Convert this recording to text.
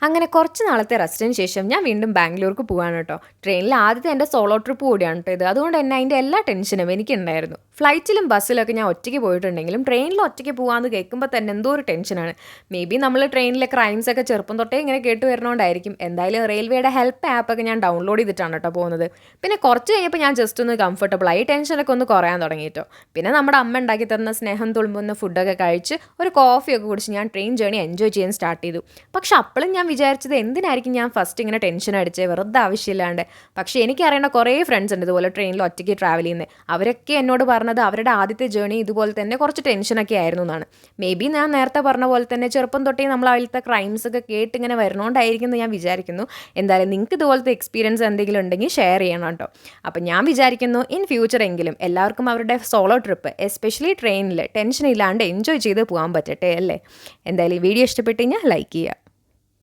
അങ്ങനെ കുറച്ച് നാളത്തെ റെസ്റ്റിന് ശേഷം ഞാൻ വീണ്ടും ബാംഗ്ലൂർക്ക് പോവാണ് കേട്ടോ. ട്രെയിനിൽ ആദ്യത്തെ എൻ്റെ സോളോ ട്രിപ്പ് കൂടിയാണ് കേട്ടോ ഇത്. അതുകൊണ്ട് തന്നെ അതിൻ്റെ എല്ലാ ടെൻഷനും എനിക്കുണ്ടായിരുന്നു. ഫ്ലൈറ്റിലും ബസ്സിലൊക്കെ ഞാൻ ഒറ്റയ്ക്ക് പോയിട്ടുണ്ടെങ്കിലും ട്രെയിനിൽ ഒറ്റയ്ക്ക് പോകാമെന്ന് കേൾക്കുമ്പോൾ തന്നെ എന്തോ ഒരു ടെൻഷനാണ്. മേ ബി നമ്മൾ ട്രെയിനിലെ ക്രൈംസ് ഒക്കെ ചെറുപ്പം തൊട്ടേ ഇങ്ങനെ കേട്ട് വരുന്നതുകൊണ്ടായിരിക്കും. എന്തായാലും റെയിൽവേയുടെ ഹെൽപ്പ് ആപ്പൊക്കെ ഞാൻ ഡൗൺലോഡ് ചെയ്തിട്ടാണ് കേട്ടോ പോകുന്നത്. പിന്നെ കുറച്ച് കഴിഞ്ഞപ്പോൾ ഞാൻ ജസ്റ്റ് ഒന്ന് കംഫർട്ടബിൾ ആയി, ടെൻഷനൊക്കെ ഒന്ന് കുറയാൻ തുടങ്ങി കേട്ടോ. പിന്നെ നമ്മുടെ അമ്മ ഉണ്ടാക്കി തന്ന സ്നേഹം തുളുമ്പുന്ന ഫുഡൊക്കെ കഴിച്ച് ഒരു കോഫിയൊക്കെ കുടിച്ച് ഞാൻ ട്രെയിൻ ജേർണി എൻജോയ് ചെയ്യാൻ സ്റ്റാർട്ട് ചെയ്തു. പക്ഷെ അപ്പോഴും ഞാൻ വിചാരിച്ചത് എന്തിനായിരിക്കും ഞാൻ ഫസ്റ്റ് ഇങ്ങനെ ടെൻഷൻ അടിച്ചേ, വെറുതെ ആവശ്യമില്ലാണ്ട്. പക്ഷേ എനിക്കറിയേണ്ട കുറേ ഫ്രണ്ട്സ് ഉണ്ട് ഇതുപോലെ ട്രെയിനിൽ ഒറ്റയ്ക്ക് ട്രാവൽ ചെയ്യുന്നത്. അവരൊക്കെ എന്നോട് പറഞ്ഞത് അവരുടെ ആദ്യത്തെ ജേർണി ഇതുപോലെ തന്നെ കുറച്ച് ടെൻഷനൊക്കെ ആയിരുന്നു എന്നാണ്. മേ ബി ഞാൻ നേരത്തെ പറഞ്ഞ പോലെ തന്നെ ചെറുപ്പം തൊട്ടേ നമ്മൾ അതിലത്തെ ക്രൈംസ് ഒക്കെ കേട്ട് ഇങ്ങനെ വരുന്നതുകൊണ്ടായിരിക്കും എന്ന് ഞാൻ വിചാരിക്കുന്നു. എന്തായാലും നിങ്ങൾക്ക് ഇതുപോലത്തെ എക്സ്പീരിയൻസ് എന്തെങ്കിലും ഉണ്ടെങ്കിൽ ഷെയർ ചെയ്യണം കേട്ടോ. അപ്പം ഞാൻ വിചാരിക്കുന്നു ഇൻ ഫ്യൂച്ചർ എങ്കിലും എല്ലാവർക്കും അവരുടെ സോളോ ട്രിപ്പ് എസ്പെഷ്യലി ട്രെയിനിൽ ടെൻഷൻ ഇല്ലാണ്ട് എൻജോയ് ചെയ്ത് പോകാൻ പറ്റട്ടെ അല്ലേ. എന്തായാലും ഈ വീഡിയോ ഇഷ്ടപ്പെട്ട് കഴിഞ്ഞാൽ ലൈക്ക് ചെയ്യുക.